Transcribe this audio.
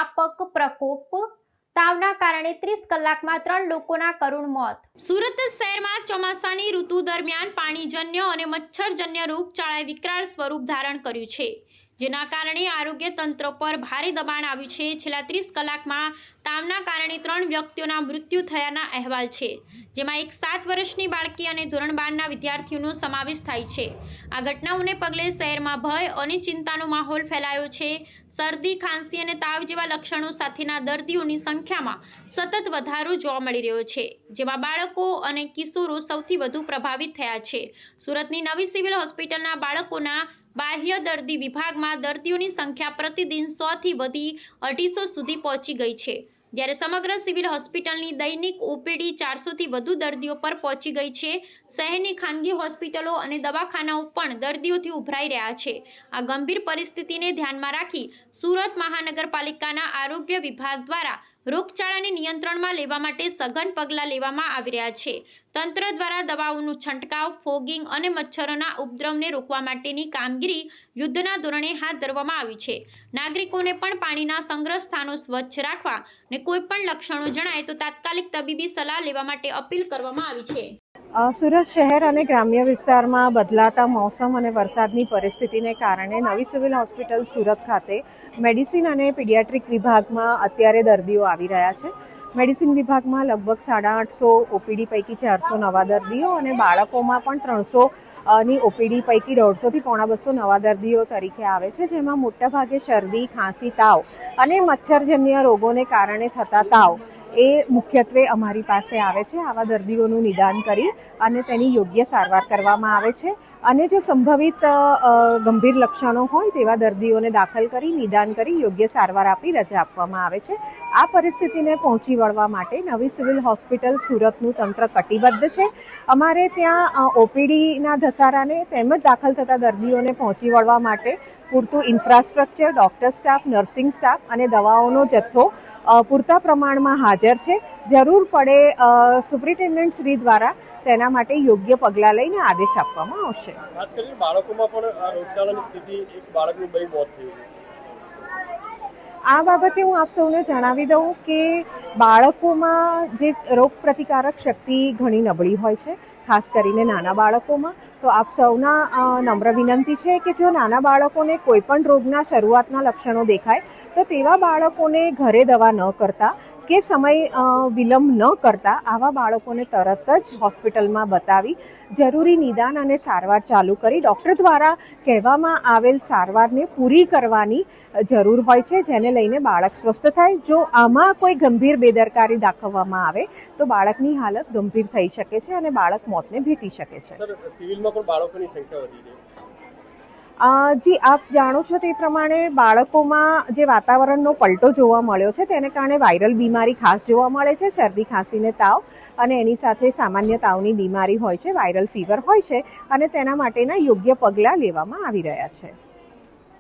વ્યાપક પ્રકોપ, તાવના કારણે 30 કલાકમાં 3 લોકોના કરુણ મોત. સુરત શહેરમાં ચોમાસાની ઋતુ દરમિયાન પાણીજન્ય અને મચ્છરજન્ય રોગચાળાએ વિકરાળ સ્વરૂપ ધારણ કર્યું છે, જેના કારણે આરોગ્ય તંત્ર પર ભારે દબાણ આવ્યું છે. છેલ્લા 30 કલાકમાં તાવના કારણે 3 વ્યક્તિઓના મૃત્યુ થયાના અહેવાલ છે, જેમાં એક 7 વર્ષની બાળકી અને ધોરણ 12ના વિદ્યાર્થીઓનો સમાવેશ થાય છે. આ ઘટનાઓને પગલે શહેરમાં ભય અને ચિંતાનો માહોલ ફેલાયો છે. શરદી, ખાંસી અને તાવ જેવા લક્ષણો સાથેના દર્દીઓની સંખ્યામાં સતત વધારો જોવા મળી રહ્યો છે, જેમાં બાળકો અને કિશોરો સૌથી વધુ પ્રભાવિત થયા છે. સુરતની નવી સિવિલ હોસ્પિટલના બાળકોના બાહ્ય દર્દી વિભાગમાં દર્દીઓની સંખ્યા પ્રતિદિન 100થી વધી 250 સુધી પહોંચી ગઈ છે, જ્યારે સમગ્ર સિવિલ હોસ્પિટલની દૈનિક ઓપીડી 400થી વધુ દર્દીઓ પર પહોંચી ગઈ છે. શહેરની ખાનગી હોસ્પિટલો અને દવાખાનાઓ પણ દર્દીઓથી ઉભરાઈ રહ્યા છે. આ ગંભીર પરિસ્થિતિને ધ્યાનમાં રાખી સુરત મહાનગરપાલિકાના આરોગ્ય વિભાગ દ્વારા રોગચાળાને નિયંત્રણમાં લેવા માટે સઘન પગલાં લેવામાં આવી રહ્યા છે. તંત્ર દ્વારા દવાઓનું છંટકાવ, ફોગિંગ અને મચ્છરોના ઉપદ્રવને રોકવા માટેની કામગીરી યુદ્ધના ધોરણે હાથ ધરવામાં આવી છે. નાગરિકોને પણ પાણીના સંગ્રહ સ્થાનો સ્વચ્છ રાખવા અને કોઈપણ લક્ષણો જણાય તો તાત્કાલિક તબીબી સલાહ લેવા માટે અપીલ કરવામાં આવી છે. સુરત શહેર અને ગ્રામ્ય વિસ્તારમાં બદલાતા મોસમ અને વરસાદની પરિસ્થિતિને કારણે નવી સિવિલ હોસ્પિટલ સુરત ખાતે મેડિસિન અને પીડિયાટ્રિક વિભાગમાં અત્યારે દર્દીઓ આવી રહ્યા છે. મેડિસિન વિભાગમાં લગભગ 850 ઓપીડી પૈકી 400 નવા દર્દીઓ અને બાળકોમાં પણ 300ની ઓપીડી પૈકી 150થી પોણા 200 નવા દર્દીઓ તરીકે આવે છે, જેમાં મોટાભાગે શરદી, ખાંસી, તાવ અને મચ્છરજન્ય રોગોને કારણે થતા તાવ એ મુખ્યત્વે અમારી પાસે આવે છે. આવા દર્દીઓનું નિદાન કરી અને તેની યોગ્ય સારવાર કરવામાં આવે છે અને જો સંભવિત ગંભીર લક્ષણો હોય તેવા દર્દીઓને દાખલ કરી નિદાન કરી યોગ્ય સારવાર આપી રજા આપવામાં આવે છે. આ પરિસ્થિતિને પહોંચી વળવા માટે નવી સિવિલ હોસ્પિટલ સુરતનું તંત્ર કટિબદ્ધ છે. અમારે ત્યાં ઓપીડીના ધસારાને તેમજ દાખલ થતા દર્દીઓને પહોંચી વળવા માટે પૂરતું infrastructure, doctor staff, nursing staff અને દવાઓનો જથ્થો પૂરતા પ્રમાણમાં હાજર છે. જરૂર પડે સુપ્રિન્ટેન્ડન્ટ શ્રી દ્વારા તેના માટે યોગ્ય પગલાં લઈને આદેશ આપવામાં આવશે. ખાસ કરીને બાળકોમાં પણ આ રોગચાળાની સ્થિતિ, એક બાળકનું 2 મોત થયું. આ બાબતે હું આપ સૌને જણાવી દઉં કે બાળકોમાં જે રોગ પ્રતિકારક શક્તિ ઘણી નબળી હોય છે, ખાસ કરીને નાના બાળકોમાં. તો આપ સૌના નમ્ર વિનંતી છે કે જો નાના બાળકોને કોઈ પણ રોગના શરૂઆતના લક્ષણો દેખાય તો તેવા બાળકોને ઘરે દવા ન કરતા કે સમય વિલંબ ન કરતા આવા બાળકોને તરત જ હોસ્પિટલમાં બતાવી જરૂરી નિદાન અને સારવાર ચાલુ કરી ડૉક્ટર દ્વારા કહેવામાં આવેલ સારવારને પૂરી કરવાની જરૂર હોય છે, જેને લઈને બાળક સ્વસ્થ થાય. જો આમાં કોઈ ગંભીર બેદરકારી દાખવવામાં આવે તો બાળકની હાલત ગંભીર થઈ શકે છે અને બાળક મોતને ભેટી શકે છે. સિવિલમાં પણ બાળકોની સંખ્યા વધી ગઈ. જી, આપ જાણો છો તે પ્રમાણે બાળકોમાં જે વાતાવરણનો પલટો જોવા મળ્યો છે તેને કારણે વાયરલ બીમારી ખાસ જોવા મળે છે. શરદી, ખાંસી ને તાવ અને એની સાથે સામાન્ય તાવની બીમારી હોય છે, વાયરલ ફીવર હોય છે અને તેના માટેના યોગ્ય પગલાં લેવામાં આવી રહ્યા છે.